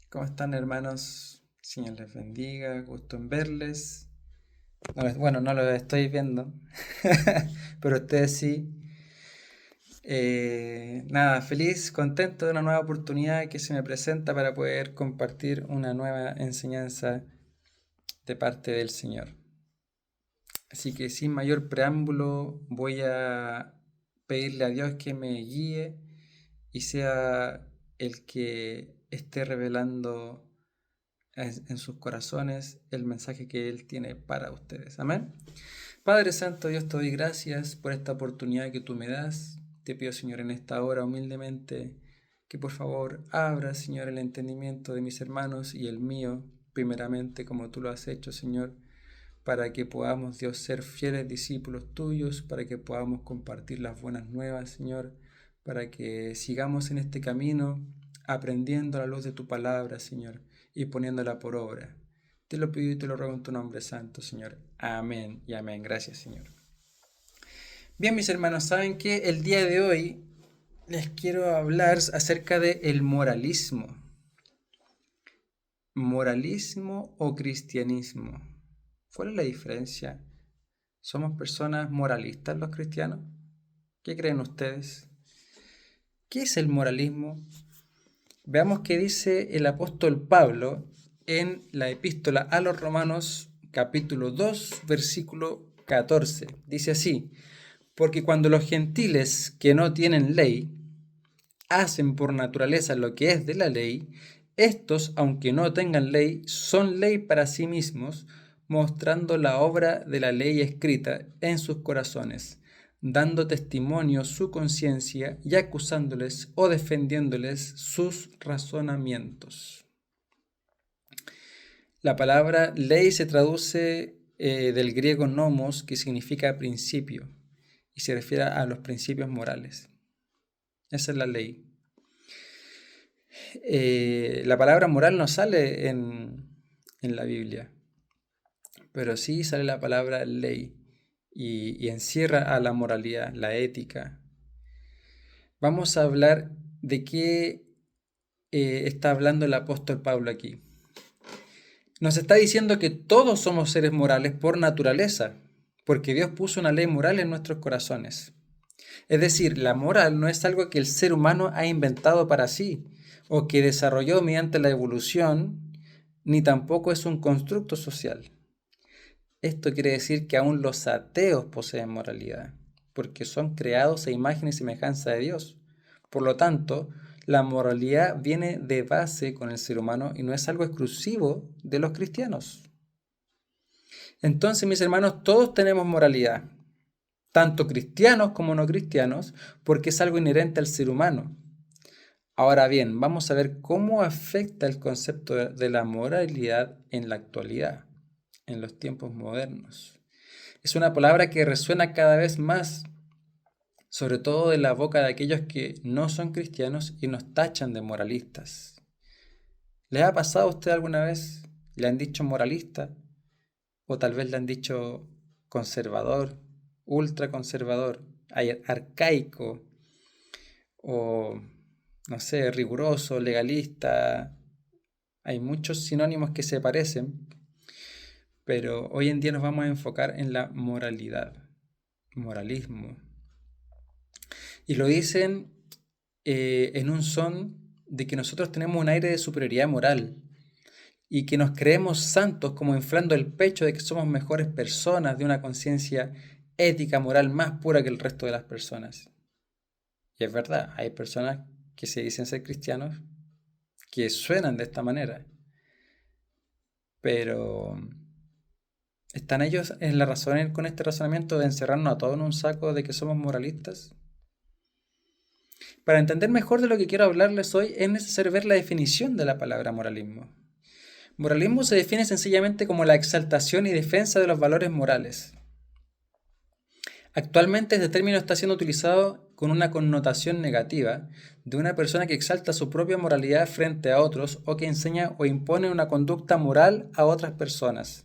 ¿Cómo están, hermanos? Señor les bendiga, gusto en verles. Bueno, no los estoy viendo, pero ustedes sí. Nada, feliz, contento de una nueva oportunidad que se me presenta para poder compartir una nueva enseñanza de parte del Señor. Así que sin mayor preámbulo voy a pedirle a Dios que me guíe y sea el que esté revelando en sus corazones el mensaje que Él tiene para ustedes. Amén. Padre Santo, Dios, te doy gracias por esta oportunidad que tú me das. Te pido, Señor, en esta hora humildemente que por favor abra, Señor, el entendimiento de mis hermanos y el mío, primeramente como tú lo has hecho, Señor, para que podamos, Dios, ser fieles discípulos tuyos, para que podamos compartir las buenas nuevas, Señor, para que sigamos en este camino aprendiendo a la luz de tu palabra, Señor, y poniéndola por obra. Te lo pido y te lo ruego en tu nombre santo, Señor. Amén y amén. Gracias, Señor. Bien, mis hermanos, saben que el día de hoy les quiero hablar acerca de el moralismo. ¿Moralismo o cristianismo? ¿Cuál es la diferencia? ¿Somos personas moralistas los cristianos? ¿Qué creen ustedes? ¿Qué es el moralismo? Veamos qué dice el apóstol Pablo en la epístola a los Romanos, capítulo 2, versículo 14. Dice así: porque cuando los gentiles que no tienen ley hacen por naturaleza lo que es de la ley, estos, aunque no tengan ley, son ley para sí mismos, mostrando la obra de la ley escrita en sus corazones, dando testimonio su conciencia y acusándoles o defendiéndoles sus razonamientos. La palabra ley se traduce del griego nomos, que significa principio, y se refiere a los principios morales. Esa es la ley. La palabra moral no sale en la Biblia, pero sí sale la palabra ley y encierra a la moralidad, la ética. Vamos a hablar de qué está hablando el apóstol Pablo aquí. Nos está diciendo que todos somos seres morales por naturaleza, porque Dios puso una ley moral en nuestros corazones. Es decir, la moral no es algo que el ser humano ha inventado para sí o que desarrolló mediante la evolución, ni tampoco es un constructo social. Esto quiere decir que aún los ateos poseen moralidad, porque son creados a imagen y semejanza de Dios. Por lo tanto, la moralidad viene de base con el ser humano y no es algo exclusivo de los cristianos. Entonces, mis hermanos, todos tenemos moralidad, tanto cristianos como no cristianos, porque es algo inherente al ser humano. Ahora bien, vamos a ver cómo afecta el concepto de la moralidad en la actualidad, en los tiempos modernos. Es una palabra que resuena cada vez más, sobre todo de la boca de aquellos que no son cristianos y nos tachan de moralistas. ¿Les ha pasado a usted alguna vez? ¿Le han dicho moralista? O tal vez le han dicho conservador, ultraconservador, arcaico, o no sé, riguroso, legalista. Hay muchos sinónimos que se parecen, pero hoy en día nos vamos a enfocar en la moralidad, moralismo. Y lo dicen en un son de que nosotros tenemos un aire de superioridad moral y que nos creemos santos, como inflando el pecho de que somos mejores personas, de una conciencia ética, moral más pura que el resto de las personas. Y es verdad, hay personas que se dicen ser cristianos que suenan de esta manera, pero ¿están ellos en la razón con este razonamiento de encerrarnos a todos en un saco de que somos moralistas? Para entender mejor de lo que quiero hablarles hoy, es necesario ver la definición de la palabra moralismo. Moralismo se define sencillamente como la exaltación y defensa de los valores morales. Actualmente este término está siendo utilizado con una connotación negativa de una persona que exalta su propia moralidad frente a otros o que enseña o impone una conducta moral a otras personas.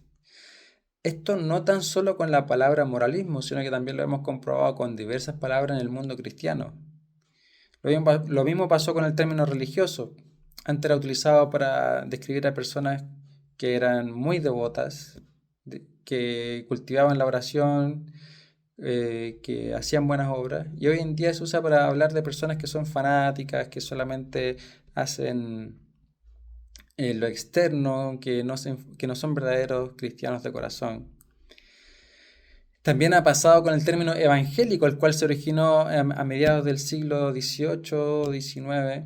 Esto no tan solo con la palabra moralismo, sino que también lo hemos comprobado con diversas palabras en el mundo cristiano. Lo mismo pasó con el término religioso. Antes era utilizado para describir a personas que eran muy devotas, que cultivaban la oración, que hacían buenas obras. Y hoy en día se usa para hablar de personas que son fanáticas, que solamente hacen lo externo, que no son verdaderos cristianos de corazón. También ha pasado con el término evangélico, el cual se originó a mediados del siglo XVIII, XIX,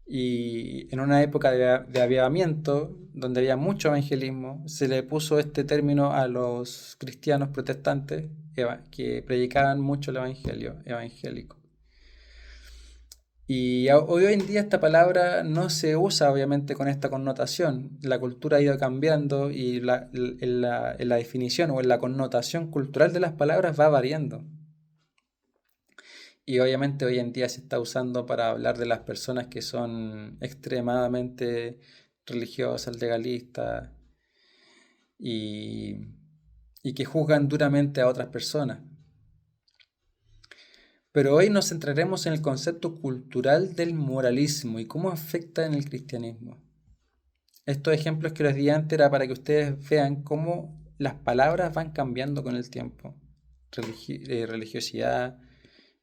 y en una época de avivamiento, donde había mucho evangelismo, se le puso este término a los cristianos protestantes que predicaban mucho el evangelio evangélico. Y hoy en día esta palabra no se usa obviamente con esta connotación. La cultura ha ido cambiando y en la definición o en la connotación cultural de las palabras va variando. Y obviamente hoy en día se está usando para hablar de las personas que son extremadamente religiosas, legalistas y, y que juzgan duramente a otras personas. Pero hoy nos centraremos en el concepto cultural del moralismo y cómo afecta en el cristianismo. Estos ejemplos que les di antes era para que ustedes vean cómo las palabras van cambiando con el tiempo. Religiosidad,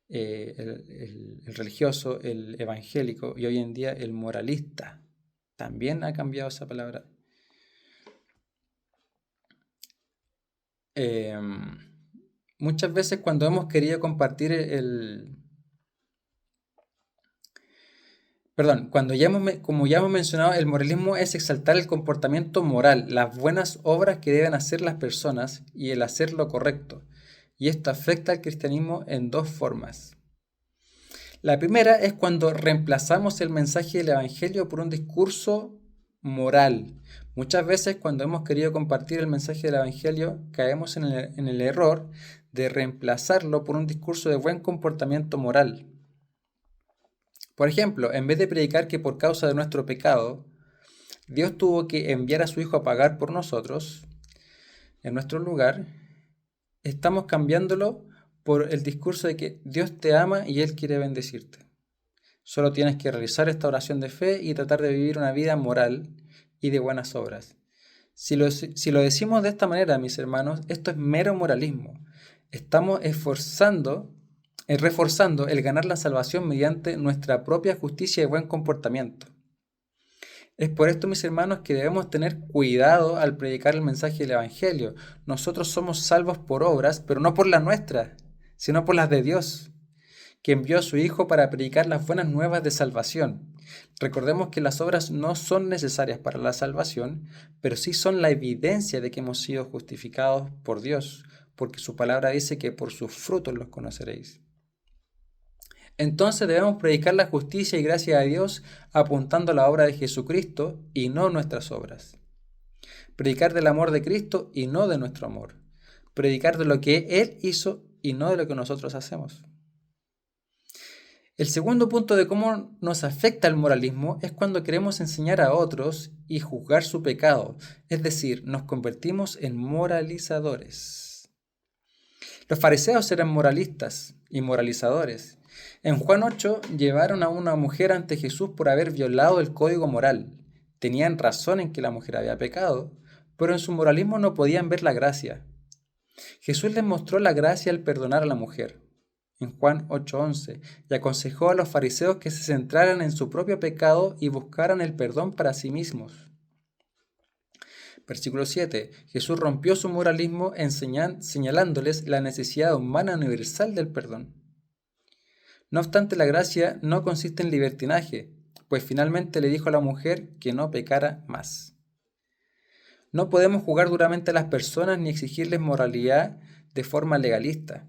el religioso, el evangélico y hoy en día el moralista. También ha cambiado esa palabra. Muchas veces cuando hemos querido compartir como ya hemos mencionado, el moralismo es exaltar el comportamiento moral, las buenas obras que deben hacer las personas y el hacer lo correcto. Y esto afecta al cristianismo en dos formas. La primera es cuando reemplazamos el mensaje del Evangelio por un discurso moral. Muchas veces cuando hemos querido compartir el mensaje del Evangelio caemos en el error de reemplazarlo por un discurso de buen comportamiento moral. Por ejemplo, en vez de predicar que por causa de nuestro pecado Dios tuvo que enviar a su Hijo a pagar por nosotros en nuestro lugar, estamos cambiándolo por el discurso de que Dios te ama y Él quiere bendecirte. Solo tienes que realizar esta oración de fe y tratar de vivir una vida moral y de buenas obras. Si lo decimos de esta manera, mis hermanos, esto es mero moralismo. Estamos reforzando el ganar la salvación mediante nuestra propia justicia y buen comportamiento. Es por esto, mis hermanos, que debemos tener cuidado al predicar el mensaje del Evangelio. Nosotros somos salvos por obras, pero no por las nuestras, sino por las de Dios, que envió a su Hijo para predicar las buenas nuevas de salvación. Recordemos que las obras no son necesarias para la salvación, pero sí son la evidencia de que hemos sido justificados por Dios, porque su palabra dice que por sus frutos los conoceréis. Entonces debemos predicar la justicia y gracia de Dios apuntando a la obra de Jesucristo y no nuestras obras. Predicar del amor de Cristo y no de nuestro amor. Predicar de lo que Él hizo y no de lo que nosotros hacemos. El segundo punto de cómo nos afecta el moralismo es cuando queremos enseñar a otros y juzgar su pecado, es decir, nos convertimos en moralizadores. Los fariseos eran moralistas y moralizadores. En Juan 8 llevaron a una mujer ante Jesús por haber violado el código moral. Tenían razón en que la mujer había pecado, pero en su moralismo no podían ver la gracia. Jesús les mostró la gracia al perdonar a la mujer, en Juan 8:11, y aconsejó a los fariseos que se centraran en su propio pecado y buscaran el perdón para sí mismos. Versículo 7. Jesús rompió su moralismo señalándoles la necesidad humana universal del perdón. No obstante, la gracia no consiste en libertinaje, pues finalmente le dijo a la mujer que no pecara más. No podemos juzgar duramente a las personas ni exigirles moralidad de forma legalista,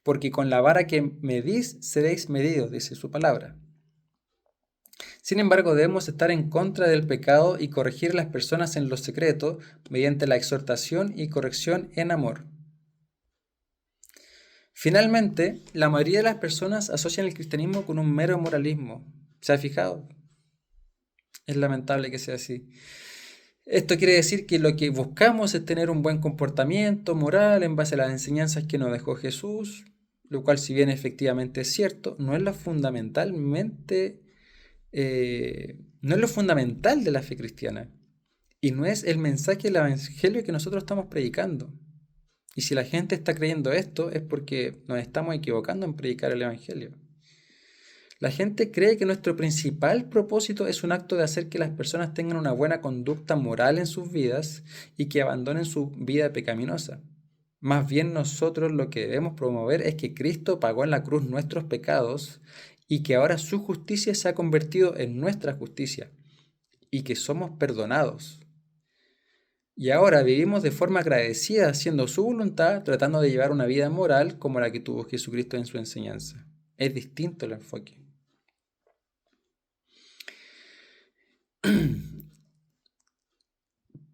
porque con la vara que medís seréis medidos, dice su palabra. Sin embargo, debemos estar en contra del pecado y corregir a las personas en lo secreto mediante la exhortación y corrección en amor. Finalmente, la mayoría de las personas asocian el cristianismo con un mero moralismo. ¿Se ha fijado? Es lamentable que sea así. Esto quiere decir que lo que buscamos es tener un buen comportamiento moral en base a las enseñanzas que nos dejó Jesús, lo cual, si bien efectivamente es cierto, no es lo fundamentalmente no es lo fundamental de la fe cristiana y no es el mensaje del evangelio que nosotros estamos predicando. Y si la gente está creyendo esto es porque nos estamos equivocando en predicar el evangelio. La gente cree que nuestro principal propósito es un acto de hacer que las personas tengan una buena conducta moral en sus vidas y que abandonen su vida pecaminosa. Más bien nosotros lo que debemos promover es que Cristo pagó en la cruz nuestros pecados y que ahora su justicia se ha convertido en nuestra justicia y que somos perdonados. Y ahora vivimos de forma agradecida haciendo su voluntad, tratando de llevar una vida moral como la que tuvo Jesucristo en su enseñanza. Es distinto el enfoque.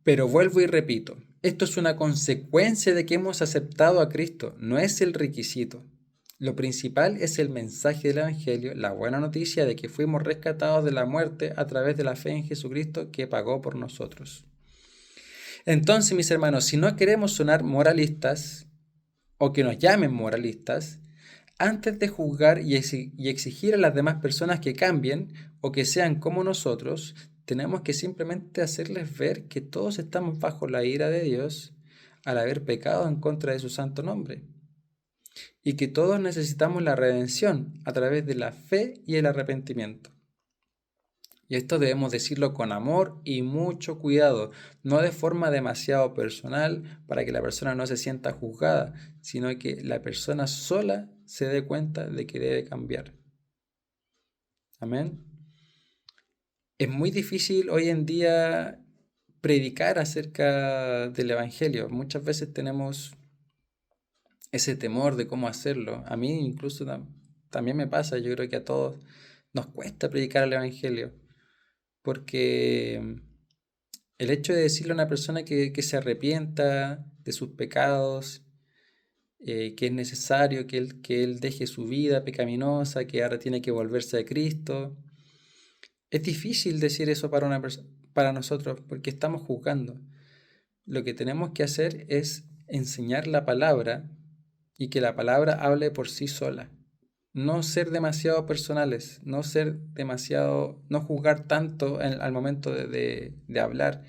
Pero vuelvo y repito, esto es una consecuencia de que hemos aceptado a Cristo, no es el requisito. Lo principal es el mensaje del Evangelio, la buena noticia de que fuimos rescatados de la muerte a través de la fe en Jesucristo que pagó por nosotros. Entonces, mis hermanos, si no queremos sonar moralistas o que nos llamen moralistas, antes de juzgar y exigir a las demás personas que cambien o que sean como nosotros, tenemos que simplemente hacerles ver que todos estamos bajo la ira de Dios al haber pecado en contra de su santo nombre y que todos necesitamos la redención a través de la fe y el arrepentimiento. Y esto debemos decirlo con amor y mucho cuidado, no de forma demasiado personal para que la persona no se sienta juzgada, sino que la persona sola se dé cuenta de que debe cambiar. Amén. Es muy difícil hoy en día predicar acerca del Evangelio. Muchas veces tenemos ese temor de cómo hacerlo. A mí incluso también me pasa, yo creo que a todos nos cuesta predicar el Evangelio, porque el hecho de decirle a una persona que se arrepienta de sus pecados, que es necesario que él deje su vida pecaminosa, que ahora tiene que volverse a Cristo, es difícil decir eso para nosotros porque estamos juzgando. Lo que tenemos que hacer es enseñar la palabra y que la palabra hable por sí sola. No ser demasiado personales, no juzgar tanto al momento de hablar,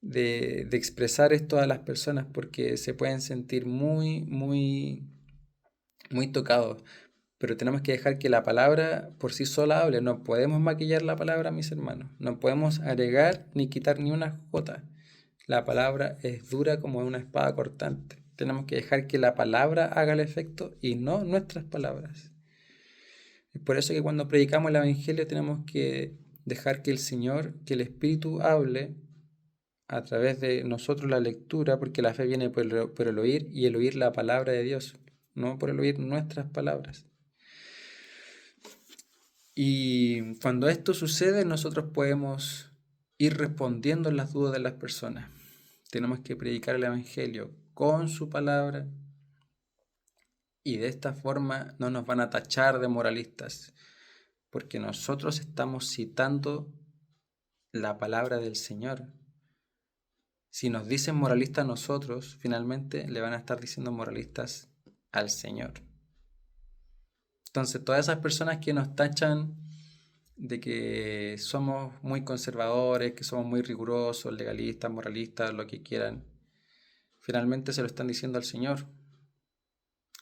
de expresar esto a las personas porque se pueden sentir muy tocados. Pero tenemos que dejar que la palabra por sí sola hable. No podemos maquillar la palabra, mis hermanos. No podemos agregar ni quitar ni una jota. La palabra es dura como una espada cortante. Tenemos que dejar que la palabra haga el efecto y no nuestras palabras. Es por eso que cuando predicamos el Evangelio tenemos que dejar que el Señor, que el Espíritu hable a través de nosotros la lectura, porque la fe viene por el oír y el oír la palabra de Dios, no por el oír nuestras palabras. Y cuando esto sucede, nosotros podemos ir respondiendo las dudas de las personas. Tenemos que predicar el Evangelio con su palabra y de esta forma no nos van a tachar de moralistas, porque nosotros estamos citando la palabra del Señor. Si nos dicen moralistas a nosotros, finalmente le van a estar diciendo moralistas al Señor. Entonces, todas esas personas que nos tachan de que somos muy conservadores, que somos muy rigurosos, legalistas, moralistas, lo que quieran, finalmente se lo están diciendo al Señor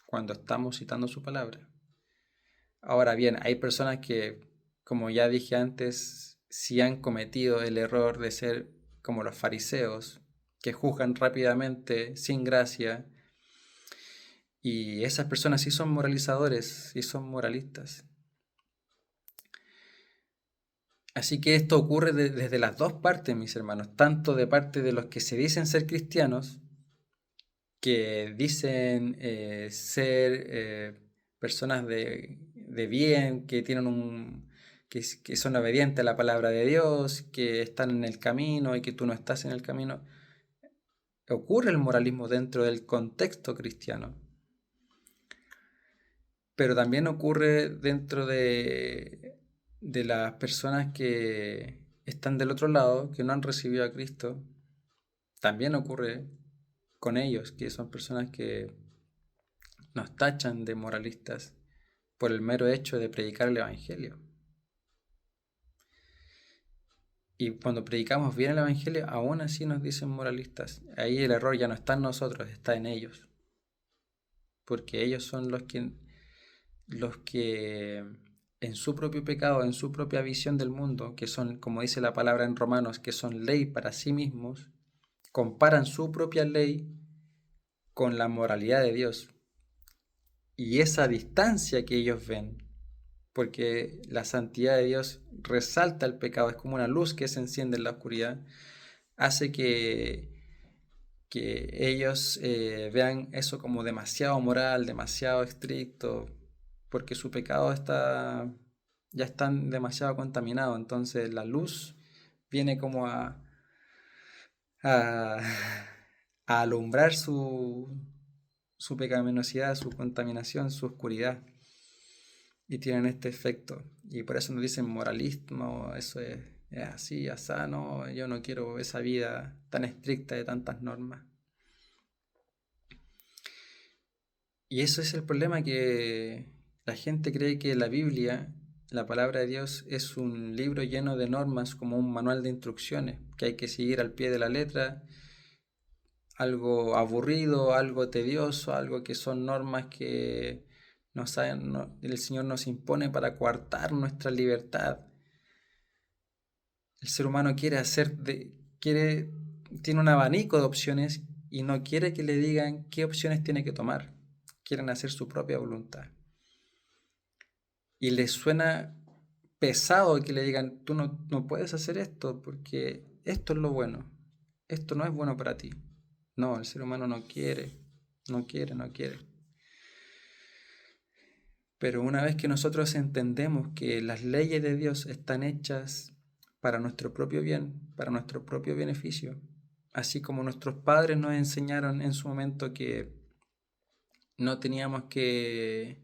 cuando estamos citando su palabra. Ahora bien, hay personas que, como ya dije antes, sí han cometido el error de ser como los fariseos, que juzgan rápidamente, sin gracia, y esas personas sí son moralizadores, sí son moralistas. Así que esto ocurre desde las dos partes, mis hermanos, tanto de parte de los que se dicen ser cristianos, que dicen ser personas de bien, que tienen que son obedientes a la palabra de Dios, que están en el camino y que tú no estás en el camino. Ocurre el moralismo dentro del contexto cristiano, pero también ocurre dentro de las personas que están del otro lado, que no han recibido a Cristo. También ocurre con ellos, que son personas que nos tachan de moralistas por el mero hecho de predicar el Evangelio. Y cuando predicamos bien el Evangelio, aún así nos dicen moralistas. Ahí el error ya no está en nosotros, está en ellos. Porque ellos son los que en su propio pecado, en su propia visión del mundo, que son, como dice la palabra en Romanos, que son ley para sí mismos, comparan su propia ley con la moralidad de Dios. Y esa distancia que ellos ven, porque la santidad de Dios resalta el pecado, es como una luz que se enciende en la oscuridad, hace que ellos vean eso como demasiado moral, demasiado estricto, porque su pecado ya está demasiado contaminado. Entonces la luz viene como a, a alumbrar su pecaminosidad, su contaminación, su oscuridad. Y tienen este efecto. Y por eso nos dicen moralismo, eso es así, asá, no, yo no quiero esa vida tan estricta de tantas normas. Y eso es el problema, que la gente cree que la Biblia, la palabra de Dios, es un libro lleno de normas, como un manual de instrucciones, que hay que seguir al pie de la letra, algo aburrido, algo tedioso, algo que son normas que el Señor nos impone para coartar nuestra libertad. El ser humano tiene un abanico de opciones y no quiere que le digan qué opciones tiene que tomar. Quieren hacer su propia voluntad. Y les suena pesado que le digan, tú no puedes hacer esto porque esto es lo bueno. Esto no es bueno para ti. No, el ser humano no quiere, no quiere, no quiere. Pero una vez que nosotros entendemos que las leyes de Dios están hechas para nuestro propio bien, para nuestro propio beneficio, así como nuestros padres nos enseñaron en su momento que no teníamos que,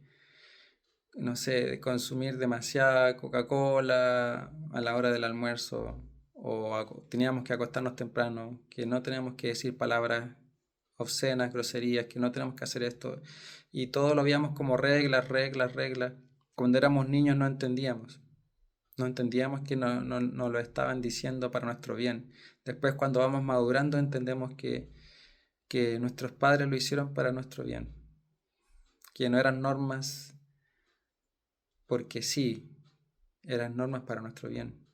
no sé, consumir demasiada Coca-Cola a la hora del almuerzo, o teníamos que acostarnos temprano, que no teníamos que decir palabras obscenas, groserías, que no tenemos que hacer esto. Y todo lo veíamos como reglas, reglas, reglas. Cuando éramos niños no entendíamos. No entendíamos que no lo estaban diciendo para nuestro bien. Después, cuando vamos madurando, entendemos que nuestros padres lo hicieron para nuestro bien. Que no eran normas porque sí, eran normas para nuestro bien.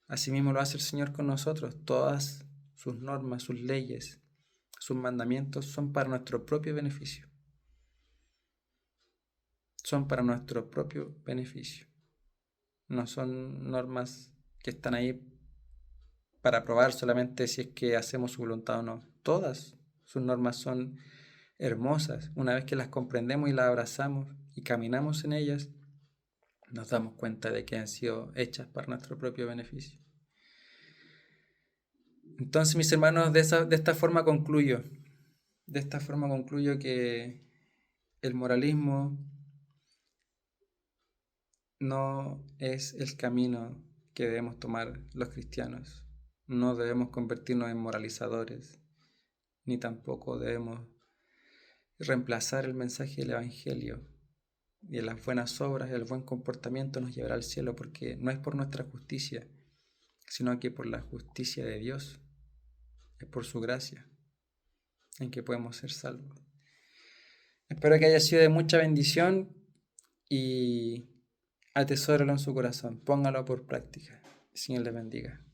Asimismo lo hace el Señor con nosotros. Todas sus normas, sus leyes, sus mandamientos son para nuestro propio beneficio. Son para nuestro propio beneficio. No son normas que están ahí para probar solamente si es que hacemos su voluntad o no. Todas sus normas son hermosas. Una vez que las comprendemos y las abrazamos y caminamos en ellas, nos damos cuenta de que han sido hechas para nuestro propio beneficio. Entonces, mis hermanos, de esta forma concluyo. De esta forma concluyo que el moralismo no es el camino que debemos tomar los cristianos. No debemos convertirnos en moralizadores, ni tampoco debemos reemplazar el mensaje del Evangelio. Y en las buenas obras, el buen comportamiento nos llevará al cielo, porque no es por nuestra justicia, sino que por la justicia de Dios, es por su gracia en que podemos ser salvos. Espero que haya sido de mucha bendición y atesóralo en su corazón, póngalo por práctica. El Señor les bendiga.